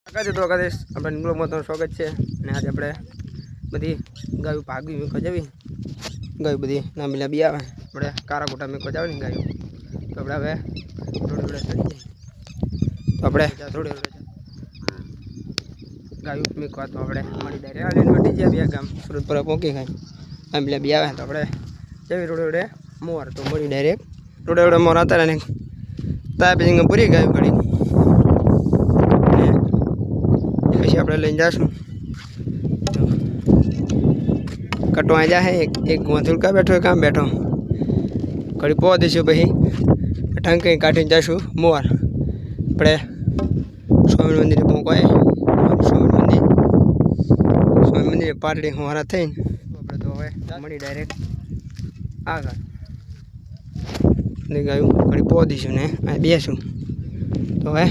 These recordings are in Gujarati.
કાકા તો કાકા આપણે બ્લોગમાં તમારું સ્વાગત છે અને આજે આપણે બધી ગાયું ભાગી મીકો જવી ગાયું બધી લાંબી લાંબી આવે આપણે કારા કોટા મીકો જાવ ને ગાયું તો આપણે હવે થોડે ચડી જાય તો આપણે થોડે ગાયું મીકવા તો આપણે મળી ડાયરેક્ટ આલીને વટી જાય બે ગામ સુરત પર પહોંચી ખાય લાંબી લાંબી આવે તો આપણે જવી રોડે મોર તો મળી ડાયરેક્ટ રોડે મોર હતા ને તા પછી પૂરી ગાયું ઘડી પછી આપણે લઈને જઈશું કટવા જાય એક ગોંથુલ કા બેઠો કામ બેઠો ઘડી પો દઈશું પછી ઢંકી કાઢીને જઈશું મોર આપણે સ્વામી મંદિરે પહોંચવાય સ્વામી મંદિરે પાટડી હોરા થઈને આપણે તો હવે મળી ડાયરેક્ટ આગળ ગાયું ઘડી પો દઈશું ને આ બેસું તો હવે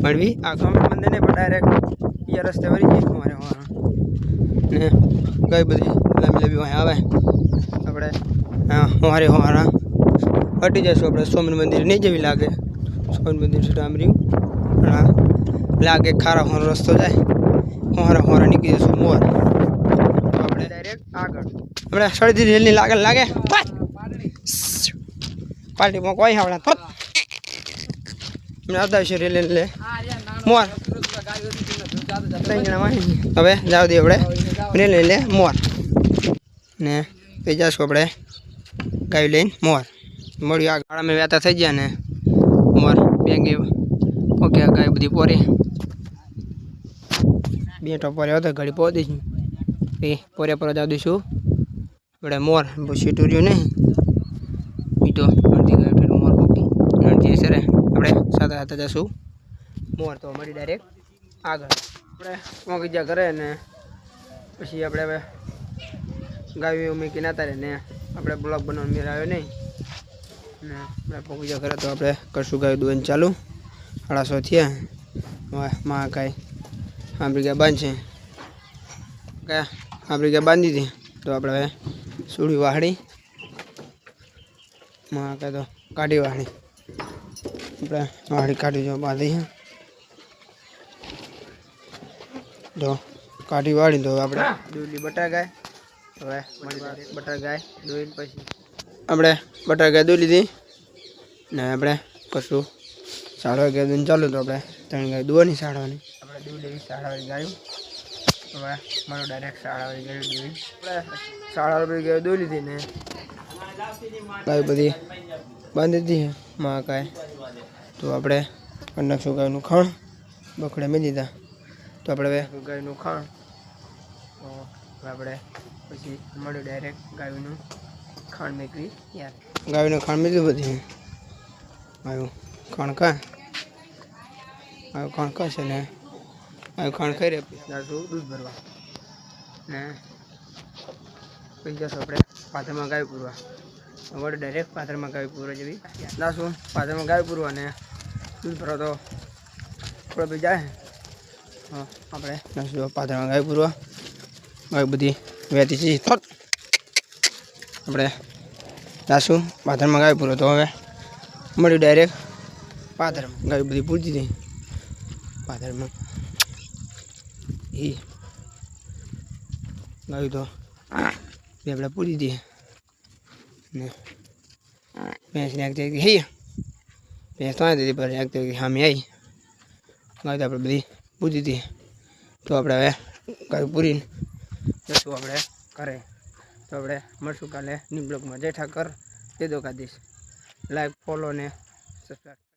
મળવી આ સ્વામી મંદિરને પણ ડાયરેક્ટ બીજા રસ્તે વળી જઈએ અમારે હોરા ને કઈ બધી લાંબી લાંબી વાંહે આવે આપણે હોરે હોરા હટી જઈશું આપણે સ્વામી મંદિર નહીં જેવી લાગે સ્વામી મંદિર છે આમ રહ્યું લાગે ખારા હોરો રસ્તો જાય હોરા નીકળી જશું મોર તો આપણે ડાયરેક્ટ આગળ આપણે સળદી રેલની લાગે પાર્ટીમાં કોઈ આવડા આવતા છે રેલ લે મોર હવે જાવ દઈએ આપણે રેલ લે મોર ને પી જશું આપણે ગાયું લઈને મોર મળ્યું આ ગાળામાં વ્યાતા થઈ ગયા ને મોર બેંગે ઓકે ગાય બધી પોરી બે ટોપરે હતો ઘડી પો દઈશું એ પોરે પર જાવ દઈશું આપણે મોર પછી ટૂર્યું નહીં મીઠો અડધી ગાય મોર પોકી અડધી સરે આપણે સાથે સાથે જશું મોર તો મળી ડાયરેક્ટ આગળ આપણે પહોંચી જ્યાં ઘરે ને પછી આપણે હવે ગાયું મૂકી ના તારે ને આપણે બ્લોગ બનાવવાનો મેળ આવ્યો નહીં ને આપણે પહોંચી જ્યાં ઘરે તો આપણે કરશું ગાયું દોઈને ચાલુ 8:30 થયા માં કાંઈ આપણી ગાય બાંધશે આપણી ગાય બાંધી હતી તો આપણે હવે સુડી વાહડી માં કાંઈ તો કાઢી વાહડી આપણે વાહડી કાઢી જો બાંધી તો કાઢી વાળી તો આપણે દૂધની બટા ગાય હવે બટર ગાય દોઈને પછી આપણે બટર ગાય દૂધ લીધી ને આપણે કશું 4:30 દૂધ ચાલુ તો આપણે 3 ગાય દોવાની સાડવાની આપણે દૂધ લેવી સાડાવાળી ગાયું હવે મારું ડાયરેક્ટ સાડાવાળી ગાયું દોઈ આપણે સાડાવાળી ગાયું દોઈ લીધી ને ગાય બધી બાંધી દીધી માં કાંઈ તો આપણે નાખશું ગાયનું ખાણ બકડે મેં દીધા તો આપણે હવે ગાયનું ખાણ તો આપણે પછી મળ્યું ડાયરેક્ટ ગાયનું ખાણ મેકવી યાર ગાયનું ખાણ મેળ્યું બધી આવ્યું ખાણ કા છે ને આવ્યું ખાણ ખાઈ રહે જાશું દૂધ ભરવા ને પછી જશું આપણે પાથરમાં ગાય પૂરવા વડે ડાયરેક્ટ પાથરમાં ગાય પૂરવા જેવી જાશું પાથરમાં ગાય પૂરવા ને દૂધ ભરવા તો થોડો બી જાય આપણે જાશું પાથરમાં ગાય પૂરવા ગાય બધી વહેતી છે આપણે જાશું પાથરમાં ગાય પૂરો તો હવે મળ્યું ડાયરેક્ટ પાથરમાં ગાય બધી પૂરતી હતી પાથરમાં એ ગાયું તો બે આપણે પૂરી દઈએ ને ભેંસને આગતી હૈ ભેંસ તો આવી દીધી પર આગતી સામે આવી ગાય તો આપણે બધી પૂરી હતી તો આપણે હવે ગાયું પૂરીને જશું આપણે કરે તો આપણે મળશું કાલે ન્યૂ બ્લોગમાં જય ઠાકર જય દ્વારકાધીશ લાઈક ફોલો ને સબસ્ક્રાઈબ